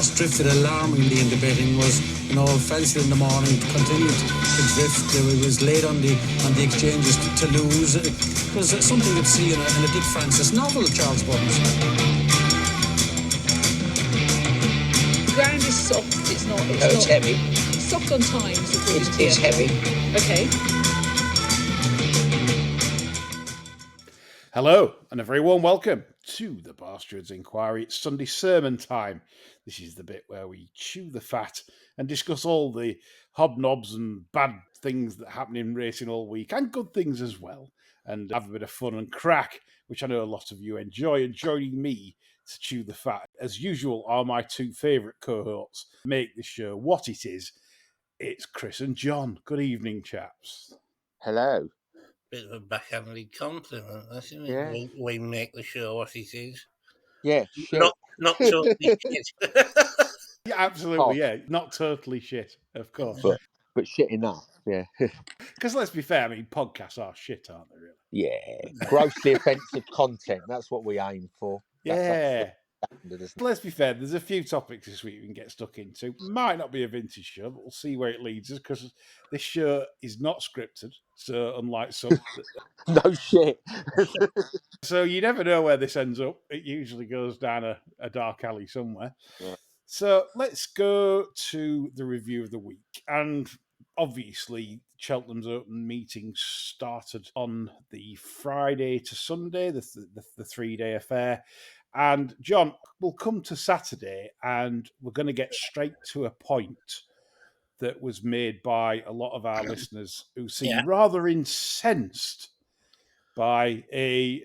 horse drifted alarmingly in the betting was, fancied in the morning, continued to drift. It was late on the exchanges to lose. It was something you'd see in a Dick Francis novel, Charles Burns. The ground is soft. It's heavy. It's soft on times. It's heavy. Okay. Hello, and a very warm welcome to the Bastards Inquiry. It's Sunday sermon time. This is the bit where we chew the fat and discuss all the hobnobs and bad things that happen in racing all week, and good things as well, and have a bit of fun and crack, which I know a lot of you enjoy. And joining me to chew the fat, as usual, are my two favourite cohorts. Make this show what it is. It's Chris and John. Good evening, chaps. Hello. Bit of a backhanded compliment, isn't it? Yeah. We make the show what it is. Yeah, shit. Not totally shit. Yeah, absolutely, yeah. Not totally shit, of course. But shit enough, yeah. Because let's be fair, I mean, podcasts are shit, aren't they, really? Yeah. Grossly offensive content. That's what we aim for. Yeah. That's Let's be fair, there's a few topics this week we can get stuck into. Might not be a vintage show, but we'll see where it leads us, because this show is not scripted, so unlike some... No shit. So you never know where this ends up. It usually goes down a dark alley somewhere. Yeah. So let's go to the review of the week. And obviously, Cheltenham's Open meeting started on the Friday to Sunday, the 3-day affair. And John, we'll come to Saturday, and we're going to get straight to a point that was made by a lot of our listeners who seem rather incensed by a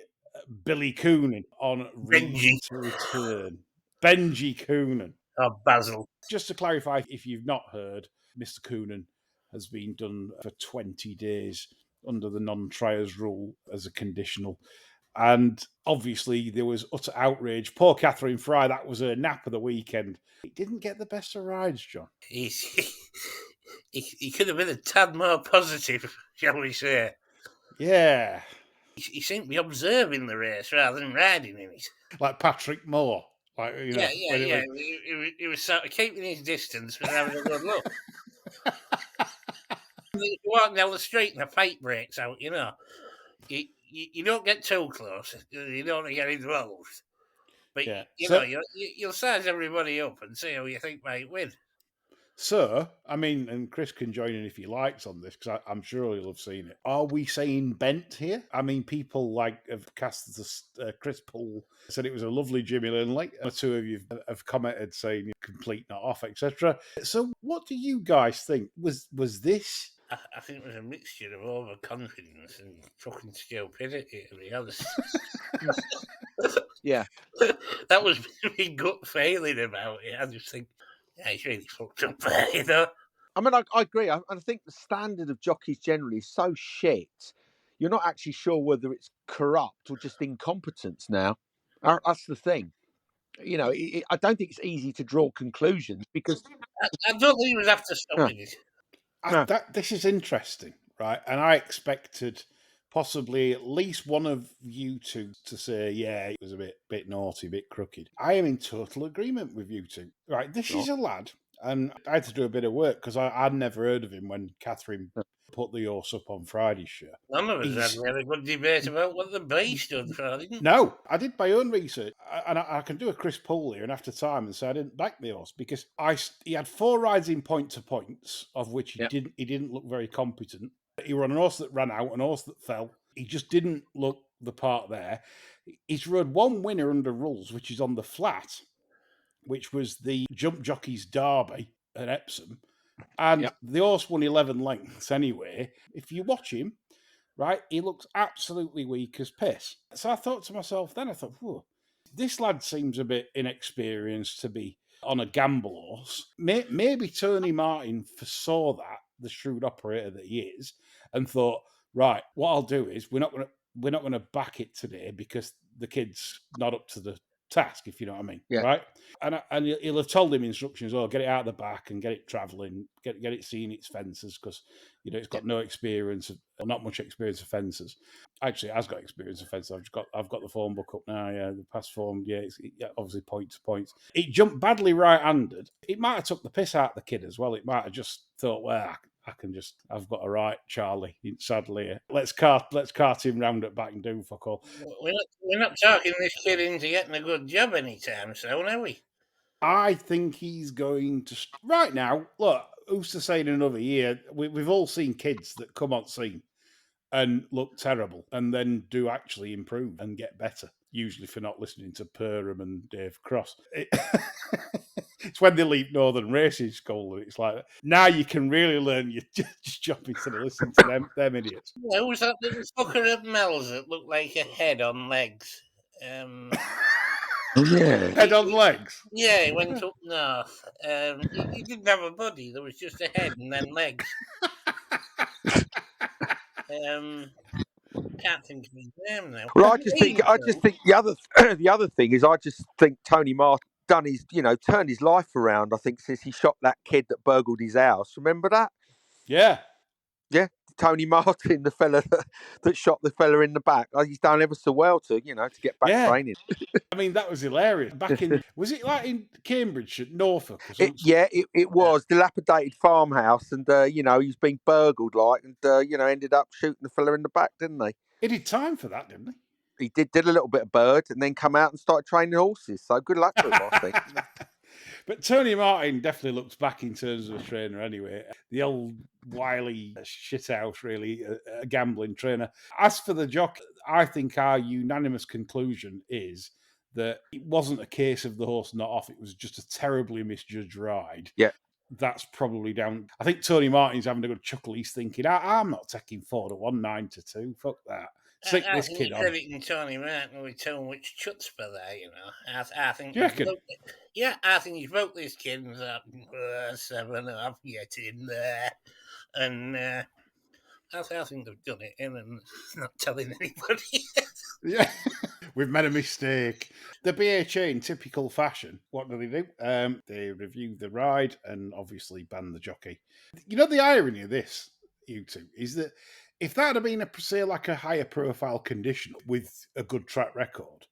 Billy Coonan on Reason to Return. Benji Coonan. Oh, Basil. Just to clarify, if you've not heard, Mr. Coonan has been done for 20 days under the non-triers rule as a conditional. And obviously there was utter outrage. Poor Catherine Fry, that was her nap of the weekend. He didn't get the best of rides, John. He could have been a tad more positive, shall we say. Yeah. He seemed to be observing the race rather than riding in it. Like Patrick Moore. Like, yeah. He was sort of keeping his distance but having a good look. You're walking down the street and a fight breaks out, you know. You don't get too close. You don't want to get involved. But, you'll size everybody up and see who you think might win. So, I mean, and Chris can join in if he likes on this, because I'm sure he'll have seen it. Are we saying bent here? I mean, people have cast the Chris Poole said it was a lovely Jimmy Linley. The two of you have commented saying complete, not off, etc. So what do you guys think? Was this... I think it was a mixture of overconfidence and fucking stupidity, to be honest. Yeah. That was my gut feeling about it. I just think, he's really fucked up there, you know? I mean, I agree. I think the standard of jockeys generally is so shit, you're not actually sure whether it's corrupt or just incompetence now. That's the thing. You know, I don't think it's easy to draw conclusions because... I don't think he was after stopping it. This is interesting, right? And I expected possibly at least one of you two to say, yeah, it was a bit naughty, a bit crooked. I am in total agreement with you two. Right, this is a lad, and I had to do a bit of work because I'd never heard of him when Catherine put the horse up on Friday's show. None of us had a good debate about what the B stood for, didn't we? No, I did my own research, and I can do a Chris Poole here, and after time, and say I didn't back the horse because he had 4 rides in point-to-points, of which he didn't look very competent. He were on an horse that ran out, an horse that fell. He just didn't look the part there. He's rode one winner under rules, which is on the flat, which was the Jump Jockeys Derby at Epsom. And the horse won 11 lengths anyway. If you watch him, right, he looks absolutely weak as piss. So I thought to myself, whoa, this lad seems a bit inexperienced to be on a gamble horse. Maybe Tony Martin foresaw that, the shrewd operator that he is, and thought, right, what I'll do is we're not going to back it today because the kid's not up to the task, if you know what I mean, Yeah. right? And he'll have told him instructions, get it out of the back and get it travelling, get it seeing its fences, because it's got no experience, or not much experience of fences. Actually, it has got experience of fences. I've got the form book up now. Yeah, the past form. Yeah, it's obviously point to point. It jumped badly right-handed. It might have took the piss out of the kid as well. It might have just thought, well, I've got a right, Charlie. Sadly, let's cart him round at back and do fuck all. We're not talking this kid into getting a good job anytime soon, are we? I think he's going to right now. Look, who's to say in another year? We've all seen kids that come on scene and look terrible, and then do actually improve and get better. Usually for not listening to Perham and Dave Cross. It's when they leave Northern Racing School, and it's like, now you can really learn. You just jump instead of listening to them idiots. Yeah, who was that little fucker at Mel's that looked like a head on legs? Yeah. Head on legs? Yeah, he went up north. He didn't have a body. There was just a head and then legs. Can't think of his name now. Well, I just think the other thing is, I just think Tony Martin done his, turned his life around. I think since he shot that kid that burgled his house. Remember that? Yeah. Yeah, Tony Martin, the fella that shot the fella in the back. He's done ever so well to get back training. I mean, that was hilarious. Back in, was it like in Cambridge, at Norfolk? It was dilapidated farmhouse, and he's been burgled, and ended up shooting the fella in the back, didn't they? He did time for that, didn't he? He did a little bit of bird, and then come out and started training horses. So good luck to him, I think. But Tony Martin definitely looks back in terms of a trainer anyway. The old wily shithouse, really, a gambling trainer. As for the jockey, I think our unanimous conclusion is that it wasn't a case of the horse not off. It was just a terribly misjudged ride. Yeah. That's probably down. I think Tony Martin's having a good chuckle. He's thinking, I'm not taking 4-1, 9-2. Fuck that. Stick this kid on. Crediting Tony Martin with too much chutzpah there, I think. I think he's broke this kid and thought, 7-0, get in there. And I think they've done it, and not telling anybody. Yeah, we've made a mistake. The BHA, in typical fashion, what do? They review the ride and obviously ban the jockey. The irony of this, you two, is that if that had been a higher profile condition with a good track record,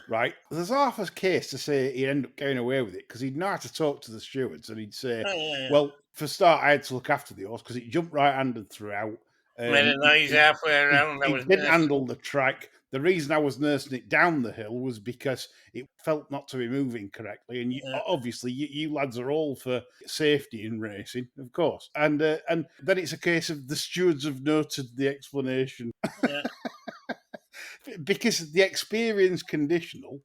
right, there's half a case to say he'd end up going away with it, because he'd know how to talk to the stewards, and he'd say, well, for a start, I had to look after the horse because it jumped right-handed throughout. Made a noise halfway around. He didn't handle the track. The reason I was nursing it down the hill was because it felt not to be moving correctly. And obviously, you lads are all for safety in racing, of course. And then it's a case of the stewards have noted the explanation. Yeah. Because the experience conditional,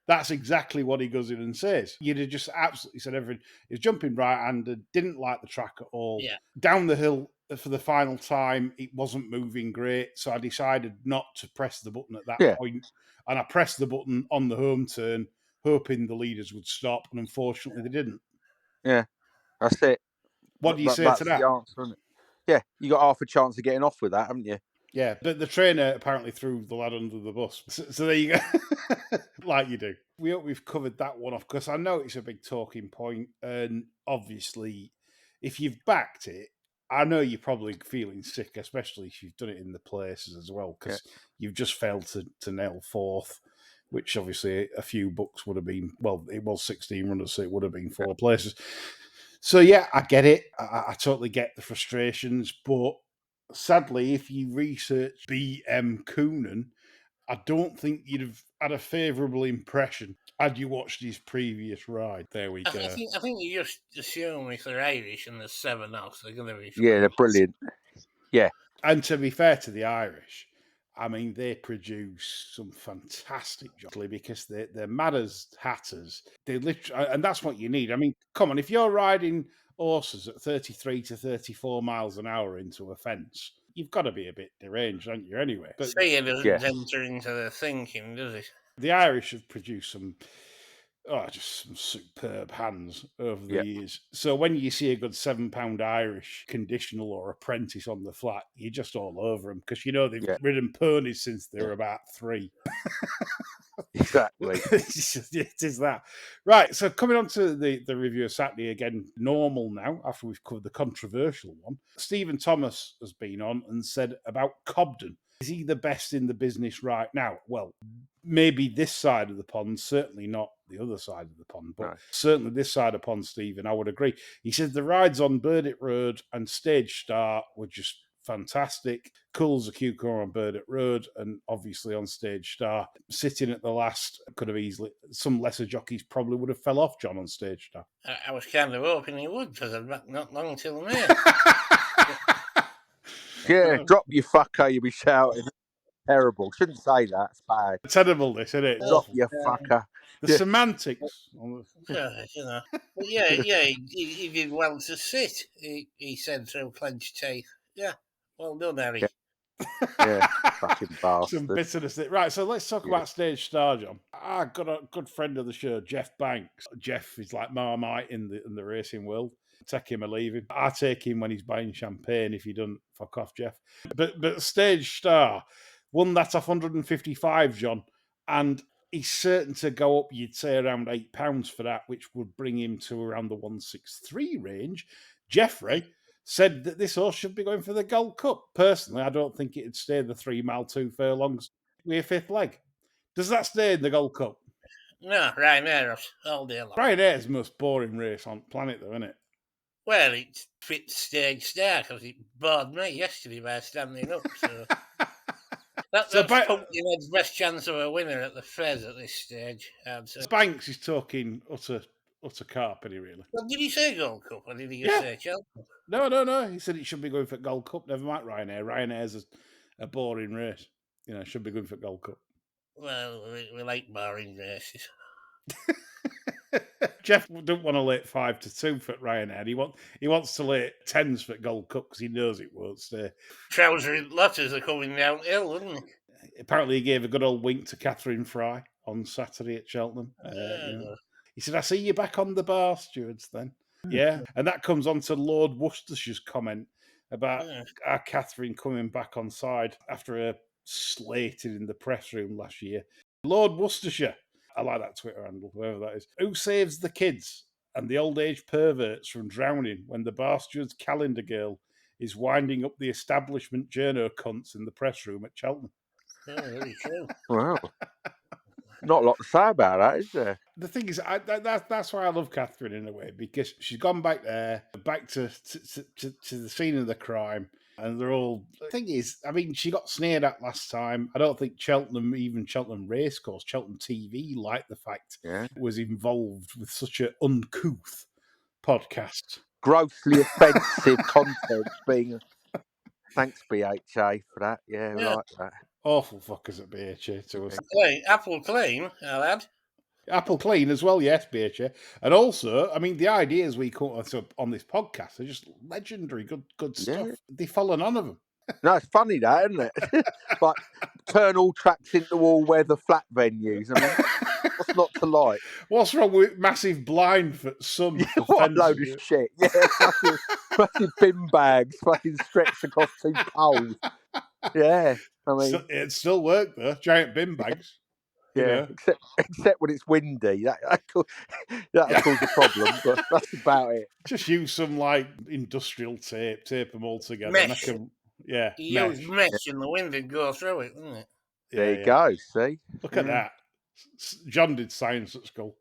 that's exactly what he goes in and says. You'd have just absolutely said everything. He was jumping right-handed, didn't like the track at all. Yeah. Down the hill for the final time, it wasn't moving great, so I decided not to press the button at that point. And I pressed the button on the home turn, hoping the leaders would stop, and unfortunately they didn't. Yeah, that's it. What do you say to that? The answer, isn't it? Yeah, you got half a chance of getting off with that, haven't you? Yeah, but the trainer apparently threw the lad under the bus. So there you go. Like you do. We hope we've covered that one off, because I know it's a big talking point, and obviously, if you've backed it, I know you're probably feeling sick, especially if you've done it in the places as well, because you've just failed to nail fourth, which obviously a few books would have been, well, it was 16 runners, so it would have been 4 places. So yeah, I get it. I totally get the frustrations, but sadly, if you research B.M. Coonan, I don't think you'd have had a favourable impression had you watched his previous ride. There we go. I think you just assume if they're Irish and there's 7 off, they're going to be... Yeah, they're brilliant. Yeah. And to be fair to the Irish, I mean, they produce some fantastic jockey, because they're mad as hatters. They literally, and that's what you need. I mean, come on, if you're riding horses at 33 to 34 miles an hour into a fence, you've got to be a bit deranged, haven't you, anyway? But it doesn't enter into the thinking, does it? The Irish have produced some superb hands over the years. So when you see a good £7 Irish conditional or apprentice on the flat, you're just all over them, because they've ridden ponies since they were about 3. Exactly. It is that. Right, so coming on to the review of Saturday again, normal now, after we've covered the controversial one. Stephen Thomas has been on and said about Cobden. Is he the best in the business right now? Well, maybe this side of the pond, certainly not the other side of the pond, but certainly this side of the pond, Stephen, I would agree. He said the rides on Burdett Road and Stage Start were just fantastic. Cool as a cucumber on Burdett Road and obviously on Stage Start. Sitting at the last, could have easily, some lesser jockeys probably would have fell off John on Stage Start. I was kind of hoping he would because I'm not long till May. Yeah, drop your fucker, you'll be shouting. Terrible. Shouldn't say that. It's bad. Terrible, this, isn't it? Drop your fucker. The semantics. Yeah, you know. But he did well to sit. He said through clenched teeth. Yeah, well done, Harry. Yeah, fucking bastard. Some bitterness. Right, so let's talk about Stage Star, John. I got a good friend of the show, Jeff Banks. Jeff is like Marmite in the racing world. Take him or leave him. I take him when he's buying champagne. If he doesn't, fuck off, Jeff. But Stage Star won that off 155, John, and he's certain to go up, you'd say, around £8 for that, which would bring him to around the 163 range. Jeffrey said that this horse should be going for the Gold Cup. Personally, I don't think it'd stay the 3 mile 2 furlongs with a fifth leg. Does that stay in the Gold Cup? No, Ryanair all day long. Ryanair's the most boring race on the planet, though, isn't it? Well, it fits Stage Star because it bored me yesterday by standing up. So that's Pumpkinhead's best chance of a winner at the Fez at this stage. Banks is talking utter carp, isn't he, really? Well, did he say Gold Cup or did he just say Cheltenham? No. He said it should be going for Gold Cup. Never mind Ryanair. Ryanair's a boring race. You know, should be going for Gold Cup. Well, we like boring races. Jeff don't want to lay 5-2 for Ryanair. He wants to lay 10s for Gold Cup because he knows it won't stay. Trouser letters are coming downhill, wouldn't he? Apparently, he gave a good old wink to Catherine Fry on Saturday at Cheltenham. He said, "I see you back on the bar, stewards." Then, and that comes on to Lord Worcestershire's comment about our Catherine coming back on side after her slated in the press room last year. Lord Worcestershire. I like that Twitter handle, whoever that is. Who saves the kids and the old age perverts from drowning when the bar steward's calendar girl is winding up the establishment journo cunts in the press room at Cheltenham? Yeah, very true. Wow. Not a lot to say about that, is there? The thing is, that's why I love Catherine in a way, because she's gone back there, back to the scene of the crime. And they're all... The thing is, I mean, she got snared at last time. I don't think Cheltenham Racecourse, Cheltenham TV, liked the fact it was involved with such an uncouth podcast. Grossly offensive content being... Thanks, BHA, for that. Yeah, we like that. Awful fuckers at BHA to us. Apple Clean, I'll add. Apple Clean as well, yes, BHA. And also, I mean, the ideas we come up on this podcast are just legendary, good stuff. They've fallen on of them. No, it's funny that, isn't it? Like, turn all tracks into all-weather flat venues. I mean, what's not to like? What's wrong with massive blind for sun? What a load of shit. Yeah, fucking bin bags, fucking stretched across 2 poles. Yeah, I mean... It still worked, though. Giant bin bags. Yeah, except when it's windy. That'll cause a problem, but that's about it. Just use some, like, industrial tape them all together. Mesh. You use mesh in the wind and go through it, wouldn't it? There you go, see? Look at that. John did science at school.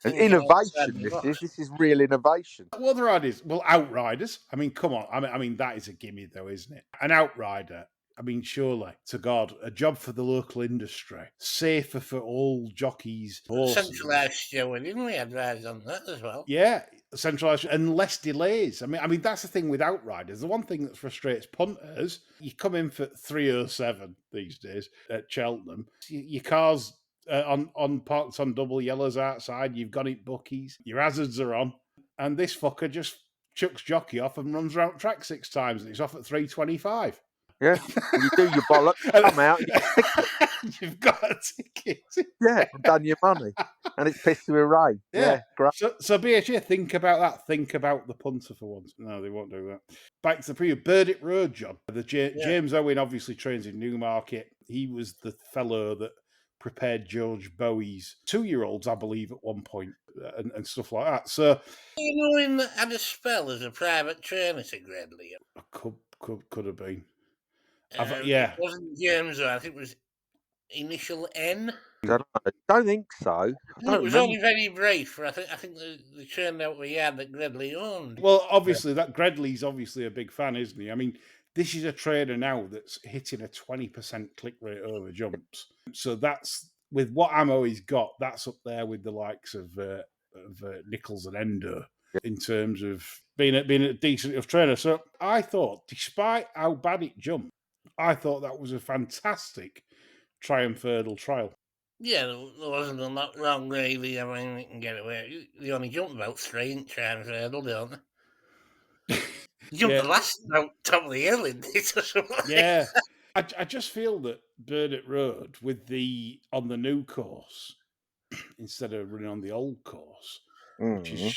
An innovation, this is real innovation. What other ideas? Well, outriders. I mean, come on. I mean, that is a gimme, though, isn't it? An outrider. I mean, surely, to God, a job for the local industry, safer for all jockeys. Centralised steward, didn't we advise on that as well? Yeah, centralised and less delays. I mean, that's the thing with outriders. The one thing that frustrates punters, you come in for 3:07 these days at Cheltenham. Your car's parked on double yellows outside. You've got it bookies. Your hazards are on, and this fucker just chucks Jockey off and runs around track 6 times, and he's off at 3:25. Yeah, you do your bollocks, come out, you've got a ticket. Yeah, done your money. And it's pissed with rain. Yeah, great. So BHA, think about that. Think about the punter for once. No, they won't do that. Back to the preview. Burdett Road, John. James Owen obviously trains in Newmarket. He was the fellow that prepared George Bowie's 2-year-olds, I believe, at one point, and stuff like that. So, you know, him that had a spell as a private trainer to Gredley. Could have been. It wasn't James, I think it was initial N. I don't think so. It was only very brief. For I think the trainer that we had that Gredley owned. Well, obviously, that Gredley's obviously a big fan, isn't he? I mean, this is a trainer now that's hitting a 20% click rate over jumps. So that's, with what ammo he's got, that's up there with the likes of Nichols and Endo in terms of being a decent enough trainer. So I thought, despite how bad it jumped, I thought that was a fantastic Triumph Hurdle trial. Yeah, there wasn't a lot wrong, really. I mean, they can get away. They only jumped about 3 in Triumph Hurdle, don't they? You jumped the last about top of the hill, isn't it? Or something. Yeah. I just feel that Burnett Road, on the new course, instead of running on the old course,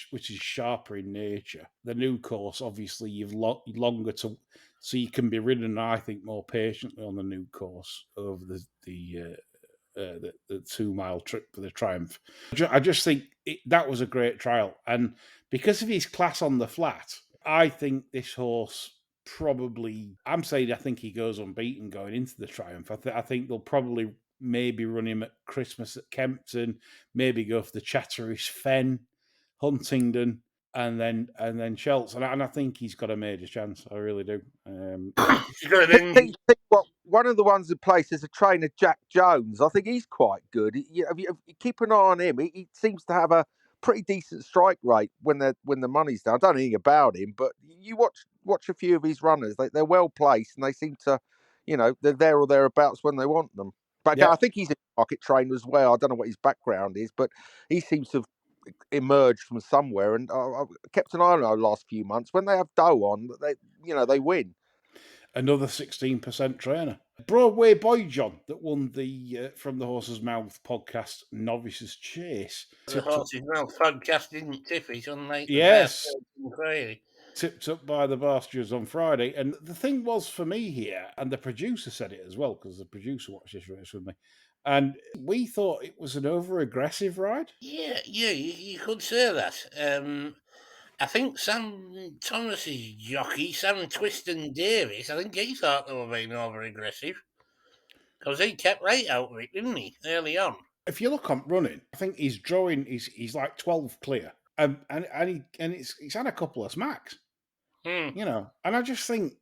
which is sharper in nature, the new course, obviously, you've longer to, so you can be ridden, I think, more patiently on the new course over the 2-mile trip for the Triumph. I just think that was a great trial, and because of his class on the flat, I think this horse probably, I think he goes unbeaten going into the Triumph. I think they'll probably maybe run him at Christmas at Kempton, maybe go for the Chatteris Fen, Huntingdon, and then Shelts. And I think he's got a major chance. I really do. One of the ones in place is a trainer, Jack Jones. I think he's quite good. You keep an eye on him. He seems to have a pretty decent strike rate when the money's down. I don't know anything about him, but you watch a few of his runners. They're well placed, and they seem to, they're there or thereabouts when they want them. But I think he's a market trainer as well. I don't know what his background is, but he seems to have emerged from somewhere. And I've kept an eye on the last few months. When they have dough on, they win. Another 16% trainer. Broadway Boy John that won the From the Horse's Mouth podcast Novice's Chase. The Horse's Mouth podcast didn't tip it, unlike tipped up by the Bastures on Friday. And the thing was for me here, and the producer said it as well, because the producer watched this race with me, and we thought it was an over-aggressive ride. Yeah, you could say that. I think Sam Thomas's jockey, Sam Twiston Davis, I think he thought they were being over-aggressive. Because he kept right out of it, didn't he, early on? If you look on running, I think he's drawing, he's like 12 clear. And he's had a couple of smacks. And I just think,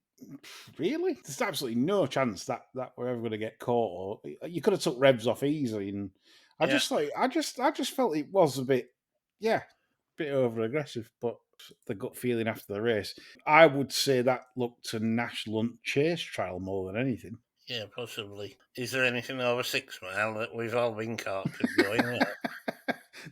really? There's absolutely no chance that we're ever going to get caught. Or you could have took revs off easily. And I just felt it was a bit over-aggressive, but the gut feeling after the race, I would say that looked a National Chase trial more than anything. Yeah, possibly. Is there anything over 6 mile that we've all been caught going?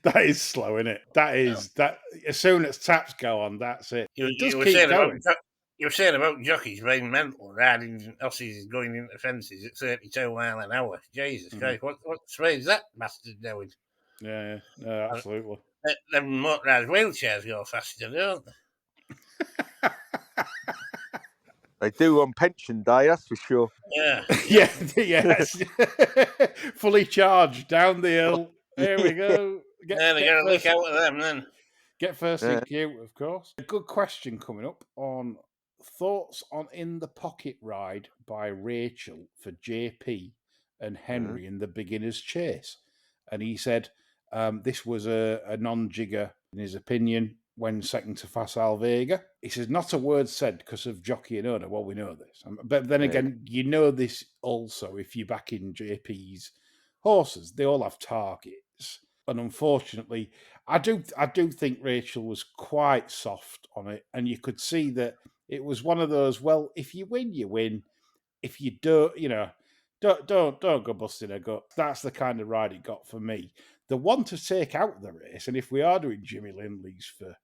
That is slow, isn't it? That is that. As soon as taps go on, that's it. You were saying about jockeys being mental, riding horses going into fences at 32 mile an hour. Jesus Christ, what speed's that bastard doing? Yeah, absolutely. Them motorised wheelchairs go faster, don't they? They do on pension day, that's for sure. Yeah. Yes. Fully charged down the hill. There we go. They got to look out of them then. Get first in queue, of course. A good question coming up on thoughts on In the Pocket ride by Rachel for JP and Henry in the Beginner's Chase. And he said this was a non-jigger, in his opinion, when second to Facile Vega. He says, not a word said because of Jockey and Owner. Well, we know this. But then again, you know this also if you back in JP's horses. They all have targets. And unfortunately, I do think Rachel was quite soft on it. And you could see that it was one of those, well, if you win, you win. If you don't, don't go busting a gut. That's the kind of ride it got for me. The one to take out the race, and if we are doing Jimmy Lindley's for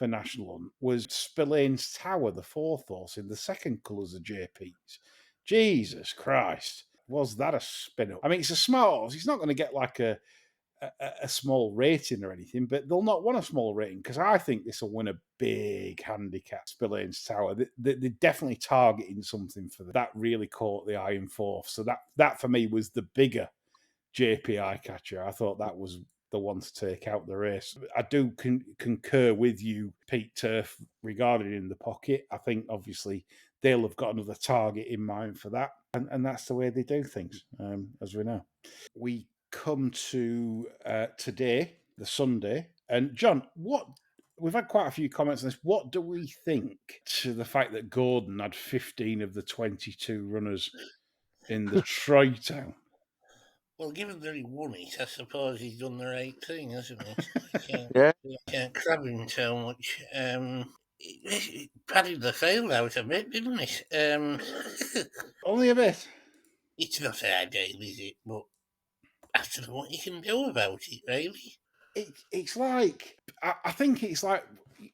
National Hunt, was Spillane's Tower, the fourth horse in the second colours of JP's. Jesus Christ, was that a spin-up? I mean, it's a smart horse. He's not going to get like a small rating or anything, but they'll not want a small rating because I think this will win a big handicap. Spillane's Tower. They're definitely targeting something for that. Really caught the eye in fourth. So that for me was the bigger JP Catcher. I thought that was the one to take out the race. I do concur with you, Pete Turf, regarding In the Pocket. I think obviously they'll have got another target in mind for that, and that's the way they do things, as we know. We come to today, the Sunday, and John, we've had quite a few comments on this. What do we think to the fact that Gordon had 15 of the 22 runners in the Tri-Town? Well, given that he won it, I suppose he's done the right thing, hasn't he? Can't crab him so much. It padded the field out a bit, didn't it? Only a bit. It's not ideal, is it? But I don't know what you can do about it, really. It's like, I think it's like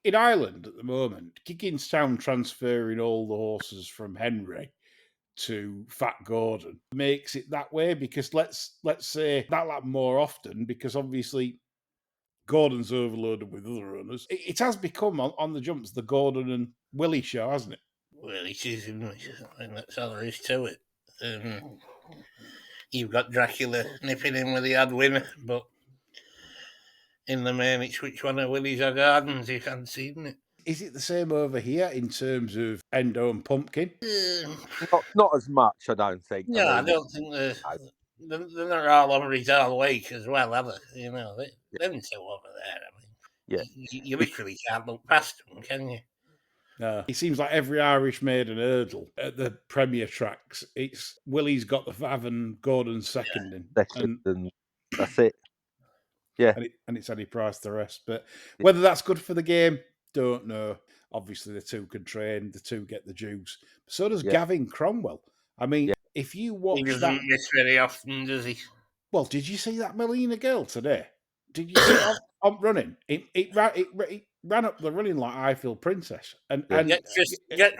in Ireland at the moment, Gigginstown transferring all the horses from Henry to Fat Gordon makes it that way, because let's say that'll happen more often, because obviously Gordon's overloaded with other runners. It has become on the jumps the Gordon and Willie show, hasn't it? Well, it is, isn't it? I mean, that's all there is to it. You've got Dracula nipping in with the odd winner, but in the main, it's which one of Willie's or Gordon's you fancy, isn't it? Is it the same over here in terms of Endo and Pumpkin? Not as much, I don't think. No, I don't think they're not all over it all week as well, are they? You know, them two over there, I mean, you literally can't look past them, can you? No. It seems like every Irish maiden hurdle at the Premier tracks, it's Willie's got the Vav and Gordon's second in. And that's it. Yeah. And it's Eddie Price the rest. But whether that's good for the game, don't know. Obviously, the two can train, the two get the juice. So does Gavin Cromwell. I mean, if you watch he doesn't miss very often, does he? Well, did you see that Melina girl today? Did you see it on running? It ran up the running like Eiffel Princess. And get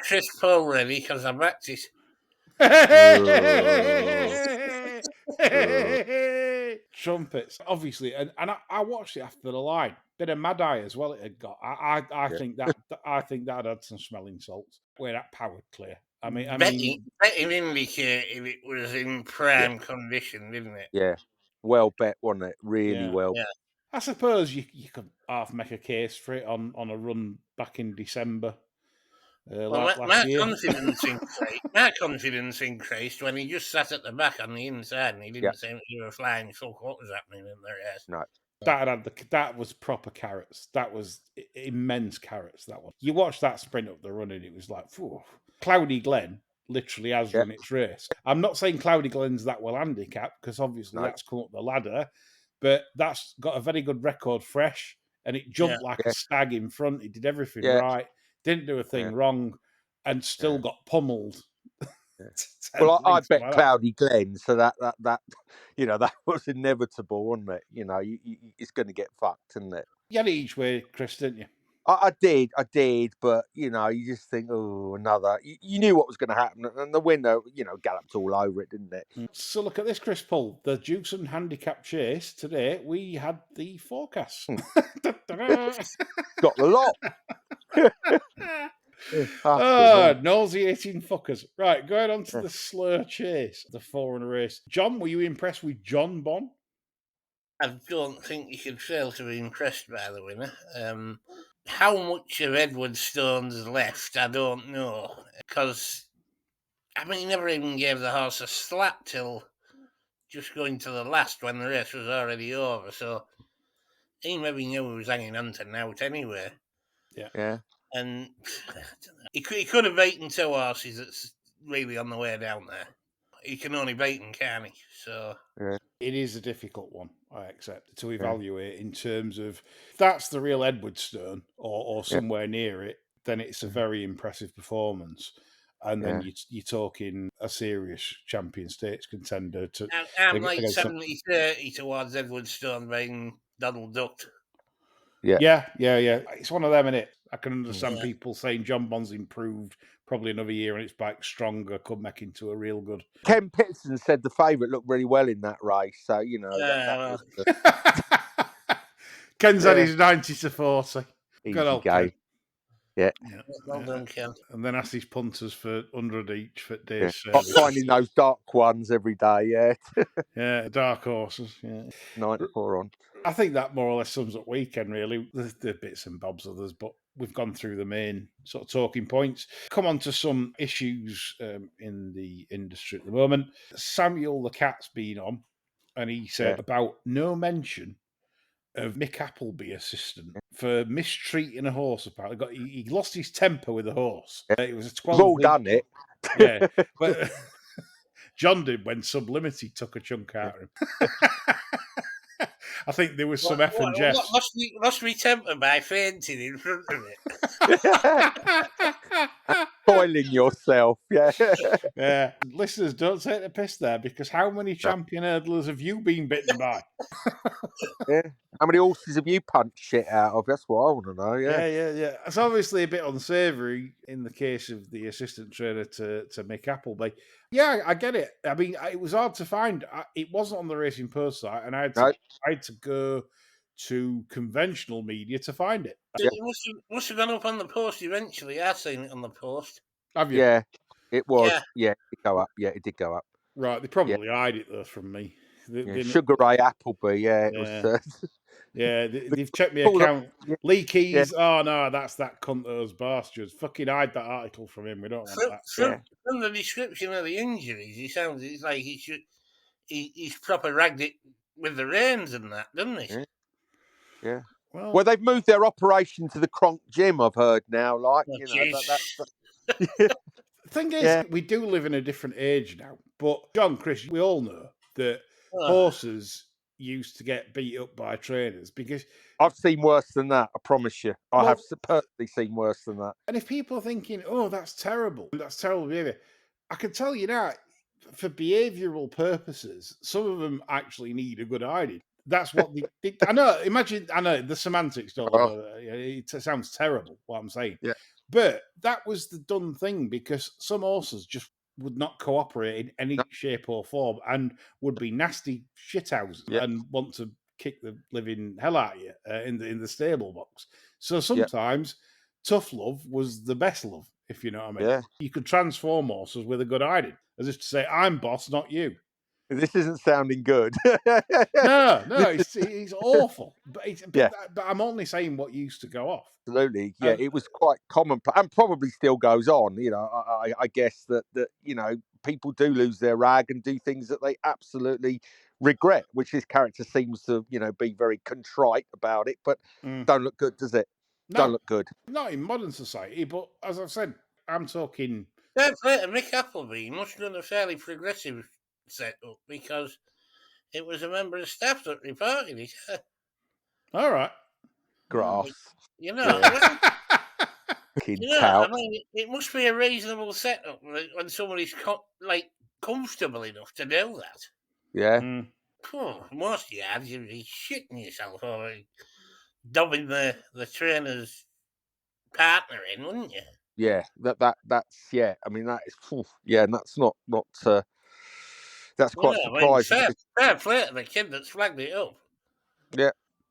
Chris Paul ready, because I'm practice. Trumpets, obviously, and I watched it after the line. Bit of Mad Eye as well. It had got. I think that had some smelling salts. Where that powered clear. I mean, betting indicate if it was in prime condition, didn't it? Yeah, well bet, wasn't it? Really well. Yeah. I suppose you could half make a case for it on a run back in December. My confidence increased when he just sat at the back on the inside and he didn't seem to give a flying fuck what was happening in the race. No. That was proper carrots. That was immense carrots, that one. You watch that sprint up the run and it was like, phew. Cloudy Glen literally has run its race. I'm not saying Cloudy Glen's that well handicapped, because obviously that's come up the ladder, but that's got a very good record fresh, and it jumped like a stag in front. It did everything right, didn't do a thing wrong, and still got pummeled. Well, I bet like Cloudy Glen, so that that was inevitable, wasn't it? You know, it's going to get fucked, isn't it? You had it each way, Chris, didn't you? I did, but you just think, oh, another. You knew what was going to happen, and the winner, galloped all over it, didn't it? So look at this, Chris Paul, the Dukes and Handicap Chase today. We had the forecast. Got the lot. Nauseating fuckers. Right, going on to the Slur Chase, the 4-runner race. John, were you impressed with John Bon? I don't think you could fail to be impressed by the winner. How much of Edward Stone's left, I don't know, because he never even gave the horse a slap till just going to the last when the race was already over. So he maybe knew he was hanging on to Nout anyway. Yeah. And he could have beaten two horses that's really on the way down there. He can only beat them, can't he? So it is a difficult one, I accept, to evaluate in terms of if that's the real Edward Stone or somewhere near it, then it's a very impressive performance. And then you're talking a serious champion stakes contender. I'm like 70-30 towards Edward Stone being Donald Duck. Yeah. It's one of them, innit? I can understand people saying John Bon's improved, probably another year and it's back stronger, could make into a real good. Ken Pitson said the favourite looked really well in that race, so that was Ken's had his 90-40. Easy game. Yeah. Well done, Ken. And then ask his punters for 100 each for Yeah. days service. Finding those dark ones every day, yeah. Yeah, dark horses. Yeah. 94 on. I think that more or less sums up weekend, really. There's the bits and bobs others, but we've gone through the main sort of talking points. Come on to some issues in the industry at the moment. Samuel the Cat's been on, and he said about no mention of Mick Appleby, assistant, for mistreating a horse. Apparently, he lost his temper with a horse. It was a 12. We've all done it. Yeah, but John did when Sublimity took a chunk out of him. I think there was some F and Jeffs. Lost me temper by fainting in front of it. Spoiling yourself, yeah. Yeah. Listeners, don't take the piss there, because how many champion hurdlers have you been bitten by? Yeah. How many horses have you punched shit out of? That's what I want to know, yeah. Yeah. It's obviously a bit unsavoury in the case of the assistant trainer to Mick Appleby. Yeah, I get it. I mean, it was hard to find. It wasn't on the Racing Post site, and I had to go to conventional media to find it. It must have gone up on the post eventually. I've seen it on the post. Have you? Yeah, it was. Yeah, it did go up. Yeah, it did go up. Right, they probably hide it though from me. Sugar Ray Appleby, yeah. It was. Yeah, they've checked my account. Lee Keys, oh no, that's that cunt, those bastards. Fucking hide that article from him. We don't want that. From the description of the injuries, he sounds like he's proper ragged it with the reins and that, doesn't he? Yeah. Well, they've moved their operation to the Cronk Gym, I've heard now. Like, The thing is, we do live in a different age now. But John, Chris, we all know that horses used to get beat up by trainers, because I've seen worse than that. I promise you, I have personally seen worse than that. And if people are thinking, "Oh, that's terrible behaviour," I can tell you now, for behavioural purposes, some of them actually need a good hiding. That's what I know. I know the semantics don't. It sounds terrible what I'm saying. Yeah, but that was the done thing, because some horses just would not cooperate in any shape or form and would be nasty shithouses and want to kick the living hell out of you in the stable box. So sometimes tough love was the best love, if you know what I mean. Yeah. You could transform horses with a good hiding, as if to say, "I'm boss, not you." This isn't sounding good. No, it's awful. But I'm only saying what used to go off. Absolutely, yeah. It was quite common, and probably still goes on. You know, I guess that you know, people do lose their rag and do things that they absolutely regret, which his character seems to, you know, be very contrite about it. But don't look good, does it? No, don't look good. Not in modern society, but as I've said, I'm talking. Mick Appleby must have done a fairly progressive setup, because it was a member of staff that reported it. All right. Grass. You know, I mean, it must be a reasonable setup when somebody's comfortable enough to do that. Yeah. Most yards, you'd be shitting yourself over dubbing the trainer's partner in, wouldn't you? Yeah, that's yeah. I mean, that is and that's not that's quite surprising. I mean, fair play to the kid that's flagged it up.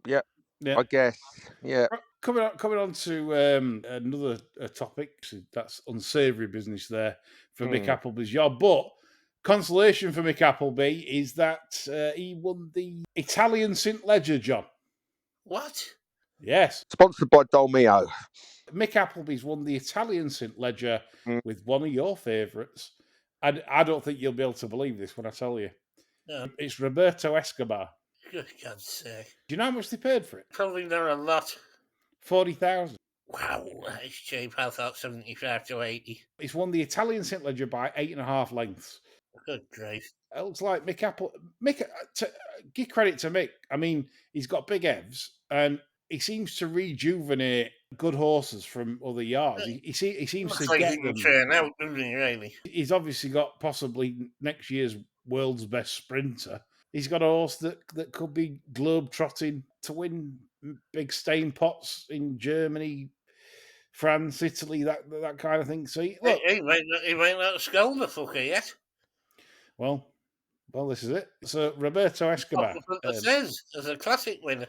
Yeah. I guess. Yeah. Coming on to another topic. That's unsavoury business there for Mick Appleby's job. But consolation for Mick Appleby is that he won the Italian St. Ledger job. What? Yes. Sponsored by Dolmio. Mick Appleby's won the Italian St. Ledger with one of your favourites. And I don't think you'll be able to believe this when I tell you. No. It's Roberto Escobar. Good God's sake. Do you know how much they paid for it? Probably not a lot. 40,000. Wow, that's cheap. I thought 75 to 80. He's won the Italian St. Ledger by 8.5 lengths. Good grief. It looks like Mick, give credit to Mick. I mean, he's got big evs, and he seems to rejuvenate good horses from other yards. He seems to like get he can them. turn out, doesn't he, really? He's obviously got possibly next year's world's best sprinter. He's got a horse that could be globe-trotting to win big stain pots in Germany, France, Italy, that kind of thing. So he might not scold the fucker yet. Well, this is it. So Roberto Escobar says as a classic winner.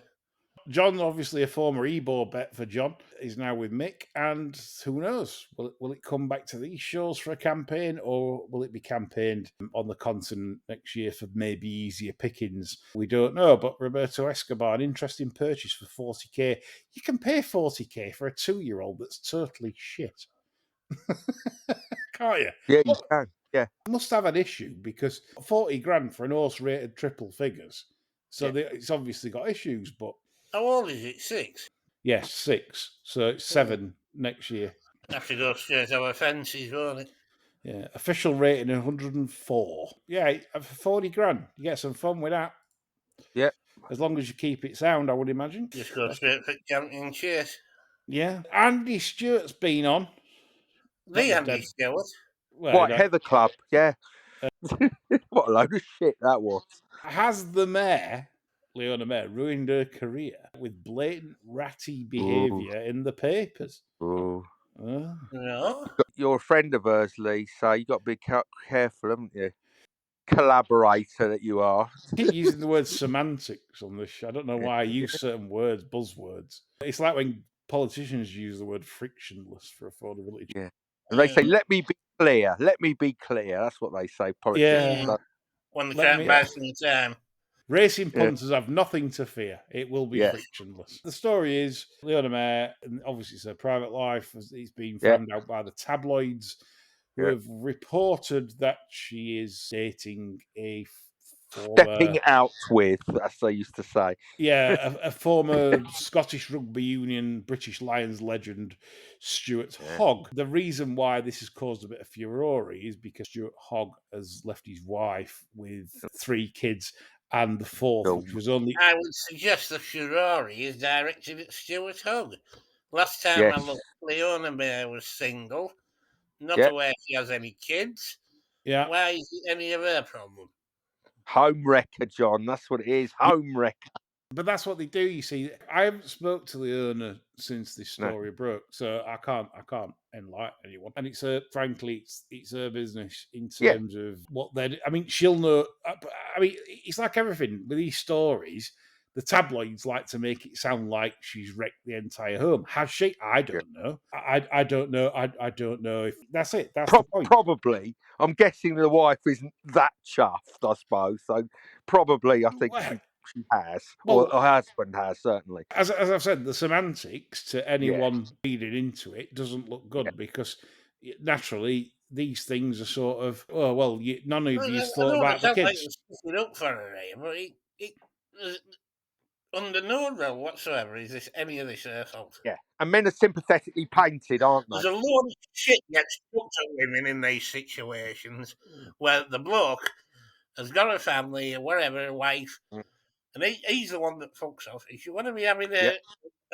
John, obviously a former Ebo bet for John, is now with Mick, and who knows? Will it come back to these shows for a campaign, or will it be campaigned on the continent next year for maybe easier pickings? We don't know, but Roberto Escobar, an interesting purchase for 40k. You can pay 40k for a 2-year-old that's totally shit. Can't you? Yeah, you can. Yeah. Must have an issue, because 40 grand for an horse rated triple figures. So it's obviously got issues, but... How old is it? 6? Yes, 6. So it's 7 next year. Have to go straight over fences, won't it? Yeah, official rating 104. Yeah, for 40 grand, you get some fun with that. Yeah. As long as you keep it sound, I would imagine. Just go straight for champion chase. Yeah. Andy Stewart's been on. The Andy Stewart. Well, Heather Club, yeah. What a load of shit that was. Has the mayor, Leonna Mayor, ruined her career with blatant ratty behaviour in the papers? Oh. No. You're a friend of hers, Lee, so you've got to be careful, haven't you? Collaborator that you are. I keep using the word semantics on this show. I don't know why I use certain words, buzzwords. It's like when politicians use the word frictionless for affordability. Yeah. And they say, let me be clear. Let me be clear. That's what they say, politicians. Yeah. When they can't buy some time. Racing punters have nothing to fear. It will be frictionless. The story is, Leonna Mayor, and obviously it's her private life, it's been found out by the tabloids, who have reported that she is dating a former... Stepping out with, as they used to say. Yeah, a former Scottish Rugby Union, British Lions legend, Stuart Hogg. The reason why this has caused a bit of furore is because Stuart Hogg has left his wife with 3 kids, and the 4th, which was only... I would suggest the furore is directed at Stuart Hogg. Last time I looked, Leonna Mayor was single, not aware she has any kids. Yeah. Why is it any of her problem? Home wrecker, John. That's what it is. Home wrecker. But that's what they do, you see. I haven't spoke to Leonna since this story broke, so I can't enlighten anyone. And it's frankly, it's her business in terms of what they're... I mean, she'll know... I mean, it's like everything with these stories. The tabloids like to make it sound like she's wrecked the entire home. Has she? I don't know. I don't know. I don't know if that's it. That's the point. Probably. I'm guessing the wife isn't that chuffed, I suppose. So probably, I think she has. Or her husband has, certainly. As I've said, the semantics to anyone reading into it doesn't look good because naturally these things are sort of, oh, well, none of you thought about the kids. Like up for her, but under no rule whatsoever is this any of this her fault. Yeah, and men are sympathetically painted, aren't they? There's a lot of shit gets put to women in these situations where the bloke has got a family or whatever, a wife, and he's the one that fucks off. If you want to be having a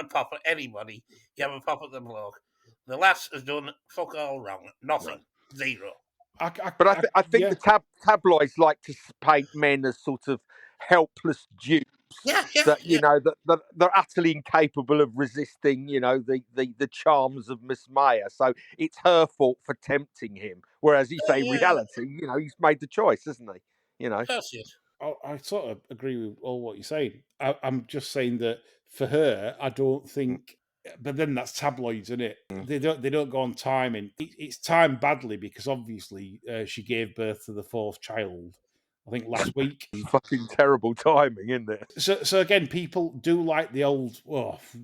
pop at anybody, you have a pop at the bloke. The lass has done fuck all wrong. Nothing. Zero. But I think the tabloids like to paint men as sort of helpless dupes. That they're utterly incapable of resisting, the charms of Miss Mayer. So it's her fault for tempting him. Whereas you say reality, he's made the choice, isn't he? That's it. I sort of agree with all what you're saying. I'm just saying that for her, I don't think. But then that's tabloids, isn't it? They don't go on timing. It's timed badly because obviously she gave birth to the 4th child, I think last week. Fucking terrible timing, isn't it? So again, people do like the old,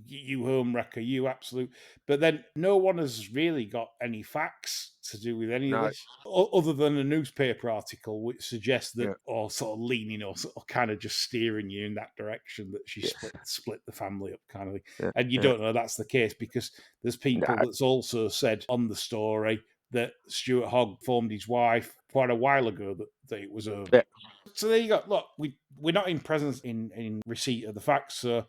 you home wrecker, you absolute. But then no one has really got any facts to do with any of this, other than a newspaper article which suggests that, or sort of leaning or sort of kind of just steering you in that direction, that she split the family up kind of thing. Yeah. And you don't know that's the case because there's people that's also said on the story that Stuart Hogg formed his wife quite a while ago that it was over. Yeah. So there you go. Look, we're not in presence in receipt of the facts, so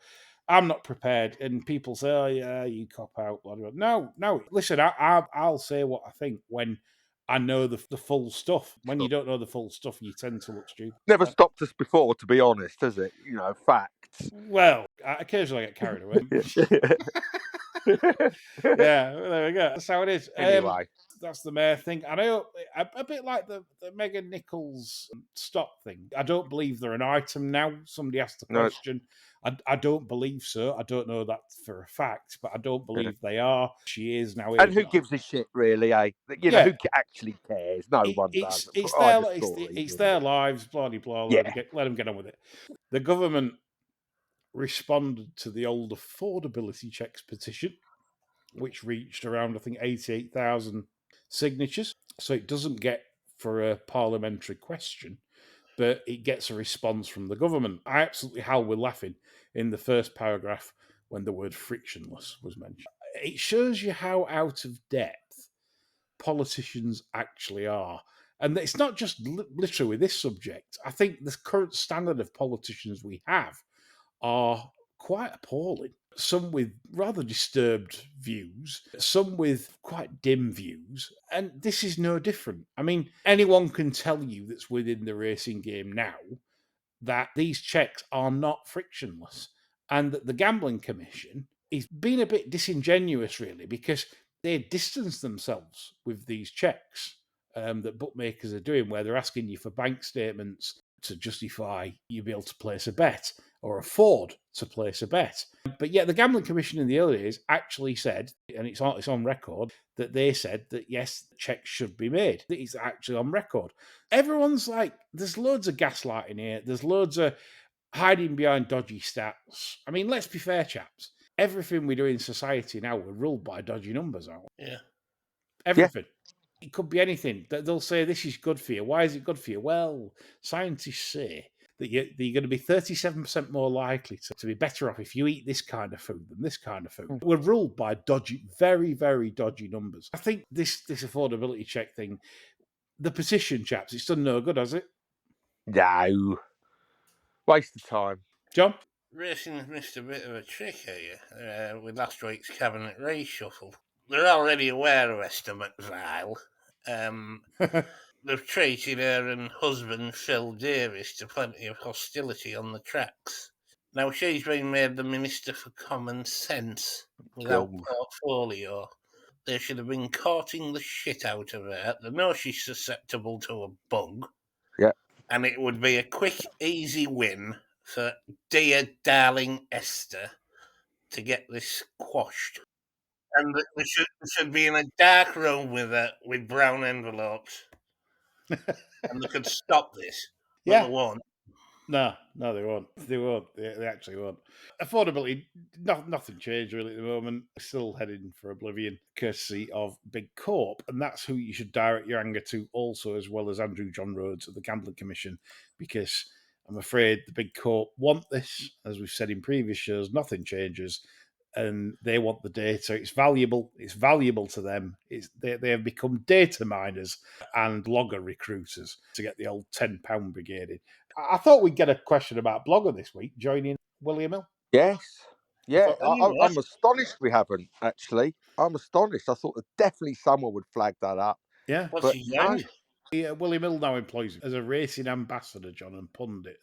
I'm not prepared. And people say, "Oh yeah, you cop out." Blah, blah, blah. No. Listen, I'll say what I think when I know the full stuff. When you don't know the full stuff, you tend to look stupid. Never stopped us before, to be honest, has it? Facts. Well, occasionally I get carried away. Yeah, there we go. That's how it is. Anyway. That's the mayor thing. And I hope, a bit like the Megan Nichols stock thing. I don't believe they're an item now. Somebody asked the question. I don't believe so. I don't know that for a fact, but I don't believe they are. She is now. And who gives a shit, really, eh? You know, who actually cares? No one does. It's their lives, blah, blah, blah. Yeah. Let them get on with it. The government responded to the old affordability checks petition, which reached around, I think, 88,000 signatures. So it doesn't get for a parliamentary question, but it gets a response from the government. I absolutely howled with laughing in the first paragraph when the word frictionless was mentioned. It shows you how out of depth politicians actually are. And it's not just literally with this subject. I think the current standard of politicians we have are quite appalling. Some with rather disturbed views, some with quite dim views, and this is no different. I mean, anyone can tell you that's within the racing game now that these checks are not frictionless, and that the Gambling Commission is being a bit disingenuous, really, because they distance themselves with these checks that bookmakers are doing, where they're asking you for bank statements to justify you be able to place a bet or afford to place a bet. But yet the Gambling Commission in the early days actually said, and it's on record, that they said that yes, checks should be made. It's actually on record. Everyone's like, there's loads of gaslighting here. There's loads of hiding behind dodgy stats. I mean, let's be fair, chaps. Everything we do in society now, we're ruled by dodgy numbers, aren't we? Yeah. Everything. Yeah. It could be anything. They'll say, this is good for you. Why is it good for you? Well, scientists say that you're going to be 37% more likely to be better off if you eat this kind of food than this kind of food. We're ruled by dodgy, very, very dodgy numbers. I think this affordability check thing, the petition, chaps, it's done no good, has it? No. Waste of time. John? Racing's missed a bit of a trick here with last week's cabinet race shuffle. They're already aware of Esther McVile. They've treated her and husband Phil Davis to plenty of hostility on the tracks. Now she's been made the Minister for Common Sense without portfolio. They should have been courting the shit out of her. They know she's susceptible to a bug. Yeah. And it would be a quick, easy win for dear, darling Esther to get this quashed. And they should be in a dark room with her with brown envelopes. And they could stop this. But they won't. No, they won't. They won't. They actually won't. Affordability, nothing changed really at the moment. Still heading for oblivion, courtesy of Big Corp. And that's who you should direct your anger to also, as well as Andrew John Rhodes at the Gambling Commission, because I'm afraid the Big Corp want this. As we've said in previous shows, nothing changes. And they want the data. It's valuable. It's valuable to them. They have become data miners and blogger recruiters to get the old £10 brigade in. I thought we'd get a question about Blogger this week, joining William Hill. Yes. Yeah, I'm astonished we haven't, actually. I'm astonished. I thought that definitely someone would flag that up. Yeah. What's he done? William Hill now employs him as a racing ambassador, John, and pundit.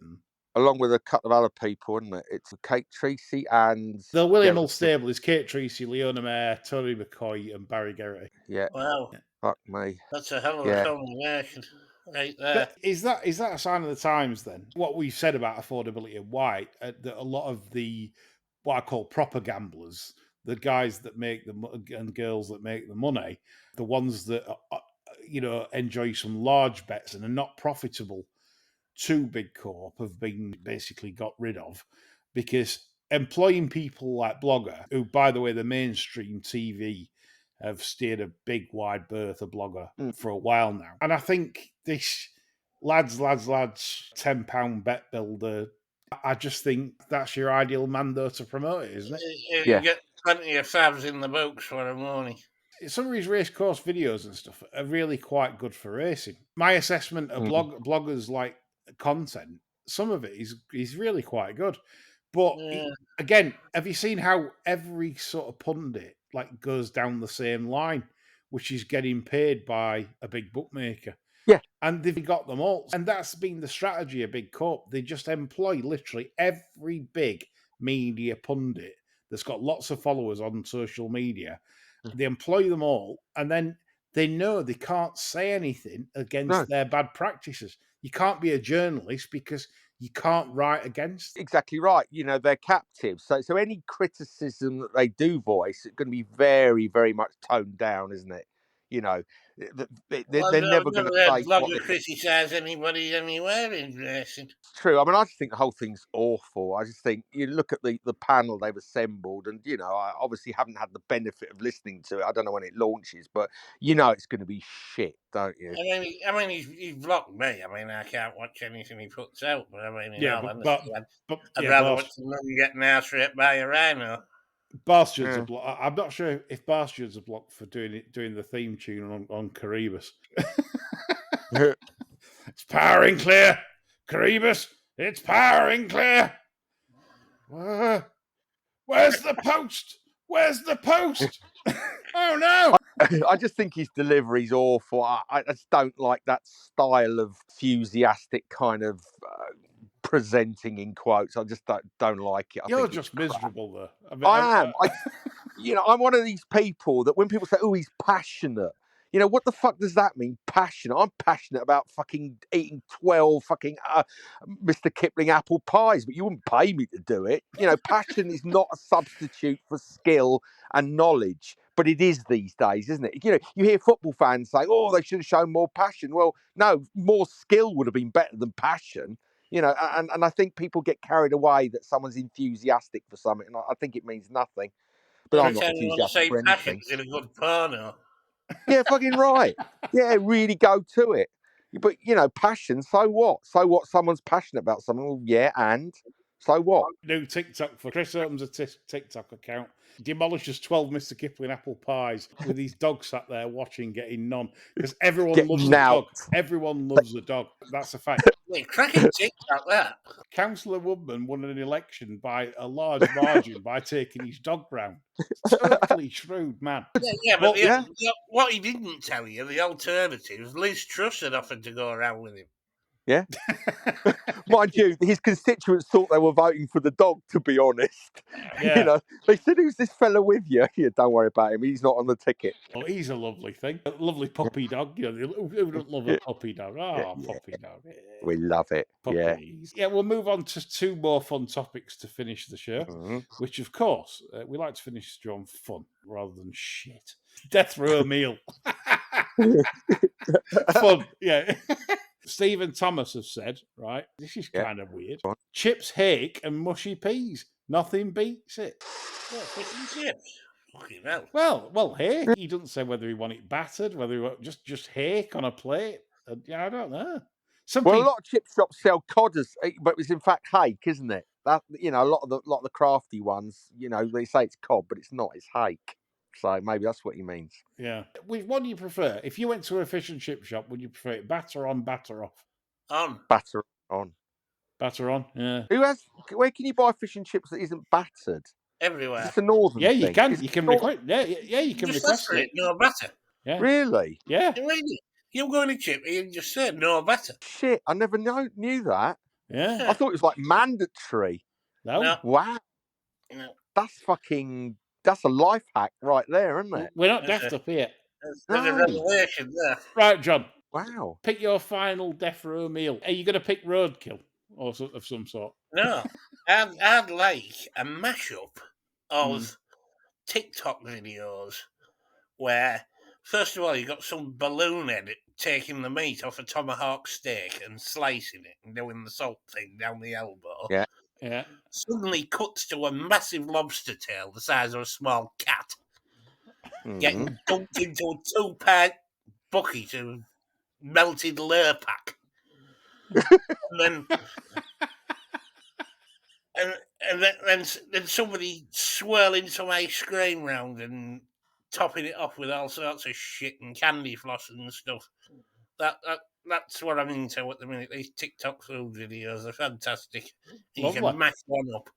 Along with a couple of other people, isn't it? It's Kate Treacy and... The William Hill stable is Kate Treacy, Leonna Mayer, Tony McCoy and Barry Garrity. Yeah. Wow. Fuck me. That's a hell of a combination. Right there. But is that a sign of the times then? What we've said about affordability and why that a lot of the what I call proper gamblers, the guys that make and girls that make the money, the ones that enjoy some large bets and are not profitable to Big Corp, have been basically got rid of, because employing people like Blogger, who, by the way, the mainstream TV have steered a big wide berth of Blogger for a while now. And I think this lads, £10 bet builder, I just think that's your ideal man, though, to promote it, isn't it? You get plenty of fabs in the books for a morning. Some of his race course videos and stuff are really quite good for racing. My assessment of bloggers like content, some of it is really quite good. But again, have you seen how every sort of pundit goes down the same line, which is getting paid by a big bookmaker? Yeah. And they've got them all. And that's been the strategy of Big Corp. They just employ literally every big media pundit that's got lots of followers on social media. They employ them all, and then they know they can't say anything against their bad practices. You can't be a journalist because you can't write against. Exactly right. They're captives. So any criticism that they do voice is going to be very, very much toned down, isn't it? They're never going to say what they criticise anybody anywhere in racing. It's true. I mean, I just think the whole thing's awful. I just think you look at the panel they've assembled, and I obviously haven't had the benefit of listening to it. I don't know when it launches, but it's going to be shit, don't you? I mean, he's blocked me. I mean, I can't watch anything he puts out. But I mean, I'd rather watch the mum get an ass ripped by a rhino. Bastards are blocked. I'm not sure if Bastards are blocked for doing the theme tune on Caribus. It's powering clear, Caribus. It's powering clear. Where's the post? Where's the post? Oh no! I just think his delivery's awful. I just don't like that style of enthusiastic kind of presenting in quotes. I just don't like it. You're just miserable, though. I am. I'm one of these people that when people say, "Oh, he's passionate," what the fuck does that mean? Passionate? I'm passionate about fucking eating 12 fucking Mr. Kipling apple pies, but you wouldn't pay me to do it. Passion is not a substitute for skill and knowledge, but it is these days, isn't it? You hear football fans say, "Oh, they should have shown more passion." Well, no, more skill would have been better than passion. And I think people get carried away that someone's enthusiastic for something, and I think it means nothing. But I'm not enthusiastic for anything. In a good porno. Yeah, fucking right. Yeah, really go to it. But, passion, so what? So what? Someone's passionate about something. Well, yeah, and so what? New TikTok for Chris opens a TikTok account, demolishes 12 Mr. Kipling apple pies with his dog sat there watching, getting none. Because everyone loves a dog. Everyone loves a dog. That's a fact. Wait, cracking TikTok, that. Councillor Woodman won an election by a large margin by taking his dog round. Totally shrewd man. But what he didn't tell you, the alternatives, Liz Truss had offered to go around with him. Yeah. Mind you, his constituents thought they were voting for the dog, to be honest. Yeah. They said, "Who's this fella with you?" Yeah, don't worry about him. He's not on the ticket. Well, he's a lovely thing. A lovely puppy dog. Who don't love a puppy dog? Puppy dog. We love it. Puppies. Yeah, we'll move on to two more fun topics to finish the show, which, of course, we like to finish on fun rather than shit. Death row meal. Fun, yeah. Stephen Thomas has said, right, this is kind of weird. Chips, hake, and mushy peas. Nothing beats it. What, fish and chips? Fucking hell. Well, hake. He doesn't say whether he want it battered, whether he want just hake on a plate. I don't know. A lot of chip shops sell cod, but it's in fact hake, isn't it? That a lot of the crafty ones, they say it's cod, but it's not. It's hake. So maybe that's what he means. Yeah. What do you prefer? If you went to a fish and chip shop, would you prefer it batter on, batter off? On. Batter on. Batter on, yeah. Where can you buy fish and chips that isn't battered? Everywhere. It's a northern thing. You can. You can request. Yeah, you can request it. No batter. Yeah. Really? Yeah. Really? You go in a chip and you just say no batter. Shit, I never knew that. Yeah. I thought it was like mandatory. No. Wow. No. That's a life hack right there, isn't it? We're not daft up here. There's a revelation there. Right, John. Wow. Pick your final death row meal. Are you going to pick roadkill or of some sort? No. I'd like a mashup of TikTok videos where, first of all, you got some balloon head taking the meat off a tomahawk steak and slicing it and doing the salt thing down the elbow. Yeah. Yeah. Suddenly cuts to a massive lobster tail the size of a small cat getting dumped into a 2-pound bucket of melted Lurpak. and then somebody swirling some ice cream round and topping it off with all sorts of shit and candy floss and stuff. That's what I'm into at the minute. These TikTok food videos are fantastic. You can mash one up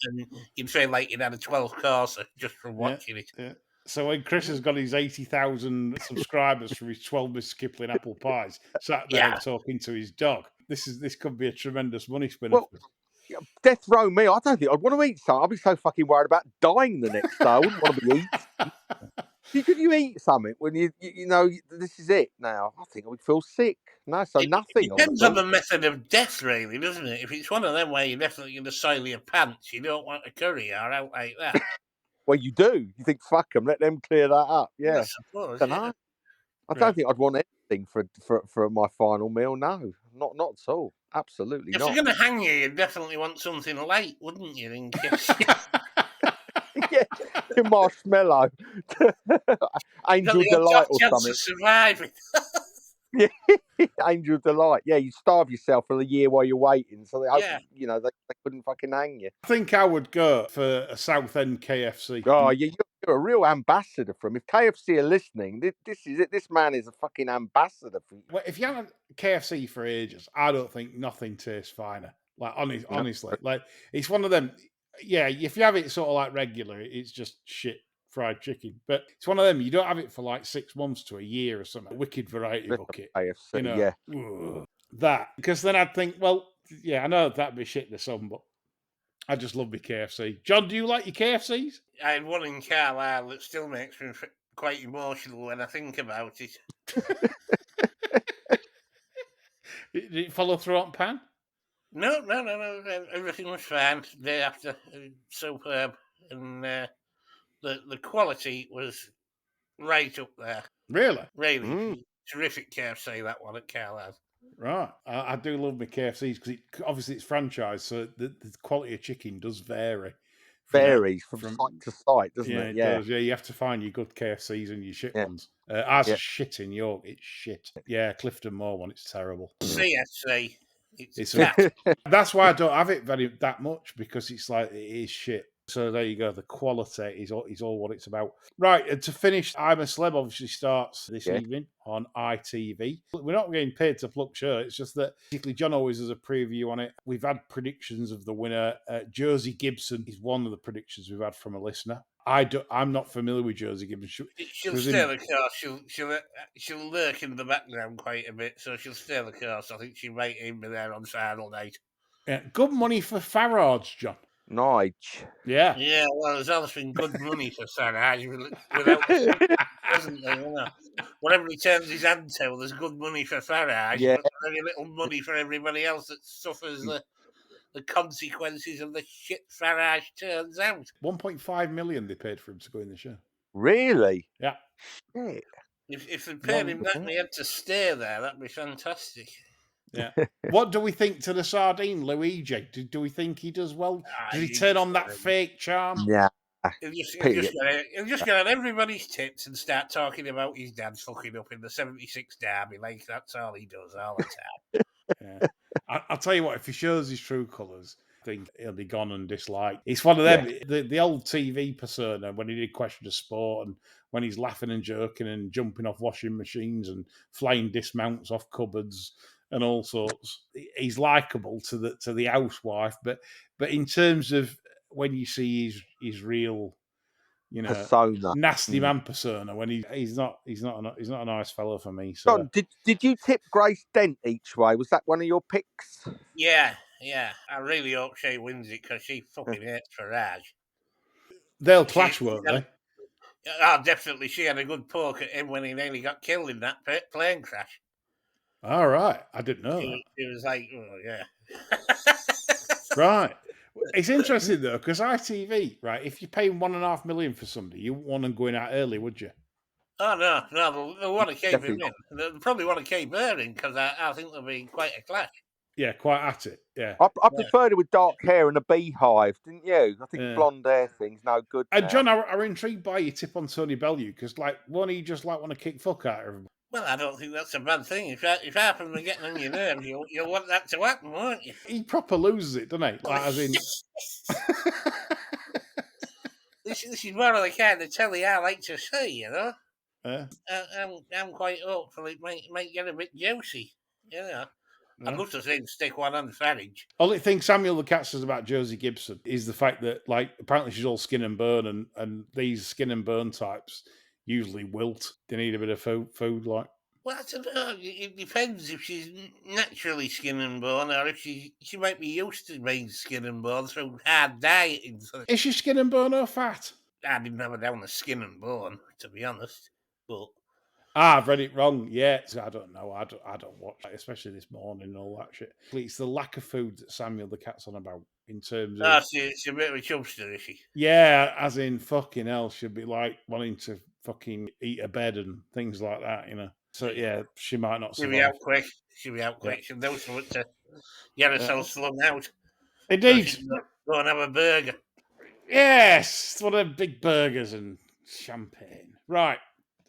and you'd feel like you'd had a 12-courser just from watching it. Yeah. So when Chris has got his 80,000 subscribers from his 12 Mr. Kipling apple pies, sat there talking to his dog, this could be a tremendous money spinner. Well, Death row me. I don't think I'd want to eat something. I'd be so fucking worried about dying the next day. I wouldn't want to be eating. Could you eat something when you know this is it now? I think I would feel sick. No, so nothing. It depends on the method of death, really, doesn't it? If it's one of them where you're definitely going to soil your pants, you don't want a curry or out like that. Well, you do. You think, fuck them, let them clear that up. Yeah. I suppose, I don't think I'd want anything for my final meal. No, not at all. Absolutely if not. you're going to hang you, you'd definitely want something light, wouldn't you? In case yeah, marshmallow, Angel Delight or something. Of surviving. Yeah, Angel Delight. Yeah, you starve yourself for a year while you're waiting, so they hope, they couldn't fucking hang you. I think I would go for a Southend KFC. Oh, you're a real ambassador for him. If KFC are listening, this is it. This man is a fucking ambassador for you. Well, if you haven't KFC for ages, I don't think nothing tastes finer. Like honestly, like it's one of them. Yeah, if you have it sort of like regular, it's just shit fried chicken. But it's one of them. You don't have it for like 6 months to a year or something. Wicked variety bucket. KFC, that, because then I'd think, well, yeah, I know that'd be shit to some, but I just love my KFC. John, do you like your KFCs? I had one in Carlisle that still makes me quite emotional when I think about it. Did it follow through on pan? No. Everything was fine. Day after, superb, and the quality was right up there. Really? Really terrific KFC, that one at Carlisle. Right, I do love my KFCs because obviously it's franchised, so the quality of chicken does vary. Varies from site to site, doesn't it? Yeah, it does. Yeah, you have to find your good KFCs and your shit ones. Ours is shit in York. It's shit. Yeah, Clifton Moor one. It's terrible. CSC. That's why I don't have it that much, because it's like it is shit. So there you go. The quality is all what it's about. Right, and to finish, I'm a Celeb obviously starts this evening on ITV. We're not getting paid to pluck shirts. It's just that particularly John always has a preview on it. We've had predictions of the winner. Josie Gibson is one of the predictions we've had from a listener. I'm not familiar with Josie Gibson. She'll stay the course. She'll lurk in the background quite a bit, so she'll stay the course. I think she might even be there on final night. Yeah, good money for Farage, John. Nige. Yeah. Yeah, well, there's always been good money for Farage without hasn't there, you know? Whatever he turns his hand to, there's good money for Farage, but very little money for everybody else that suffers the consequences of the shit Farage turns out. 1.5 million they paid for him to go in the show. Really? Yeah. Shit. If they paid him that and he had to stay there, that'd be fantastic. Yeah. What do we think to the sardine, Luigi? Do we think he does well? Does he turn on that fake charm? Yeah. He'll just get on everybody's tips and start talking about his dad's fucking up in the 76 derby. Like, that's all he does all the time. Yeah. I'll tell you what, if he shows his true colours, I think he'll be gone and disliked. It's one of them, the old TV persona when he did Question of Sport and when he's laughing and joking and jumping off washing machines and flying dismounts off cupboards and all sorts. He's likable to the housewife, but in terms of when you see his real, persona, nasty man persona, when he's not a nice fellow for me. So. John, did you tip Grace Dent each way? Was that one of your picks? Yeah. I really hope she wins it because she fucking hates Farage. They'll clash, won't they? Oh, definitely. She had a good poke at him when he nearly got killed in that plane crash. All right, I didn't know that. It was like, oh yeah. Right. It's interesting though, because ITV, right? If you're paying $1.5 million for somebody, you wouldn't want them going out early, would you? Oh no, they'll want to keep him in. They'll probably want to keep her in because I think there'll be quite a clash. Yeah, quite at it. Yeah, I preferred it with dark hair and a beehive, didn't you? I think blonde hair thing's no good. And John, I'm intrigued by your tip on Tony Bellew because, like, won't he just want to kick fuck out of everybody? Well, I don't think that's a bad thing. If half of them are getting on your nerves, you'll want that to happen, won't you? He proper loses it, doesn't he? Like, as in... This is one of the kind of telly I like to see, you know? Yeah. I'm quite hopeful it might get a bit juicy, you know? Yeah. I'd love to see him stick one on Farage. Only thing Samuel the Cat says about Josie Gibson is the fact that, like, apparently she's all skin and bone, and these skin and bone types usually wilt. They need a bit of food, like. Well, I don't know. It depends if she's naturally skin and bone, or if she might be used to being skin and bone through hard dieting. Is she skin and bone or fat? I didn't have her down as skin and bone, to be honest. But I've read it wrong. Yeah, so I don't know. I don't watch it, especially this morning and all that shit. It's the lack of food that Samuel the cat's on about in terms of. She's a bit of a chubster, is she? Yeah, as in fucking hell, she'd be like wanting to fucking eat a bed and things like that, you know. So yeah, she might not survive. She'll be out quick. She'll be out quick. She'll do something to get herself slung out. Indeed. So go and have a burger. Yes, one of big burgers and champagne. Right.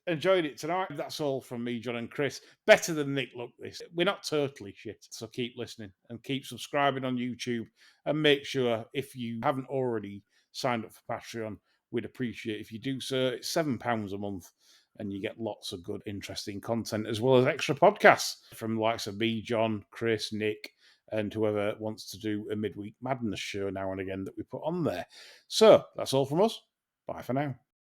Enjoyed it tonight. That's all from me, John and Chris. Better than Nick looked this. We're not totally shit, so keep listening and keep subscribing on YouTube. And make sure, if you haven't already signed up for Patreon, we'd appreciate if you do so. It's £7 a month, and you get lots of good, interesting content, as well as extra podcasts from the likes of me, John, Chris, Nick, and whoever wants to do a Midweek Madness show now and again that we put on there. So, that's all from us. Bye for now.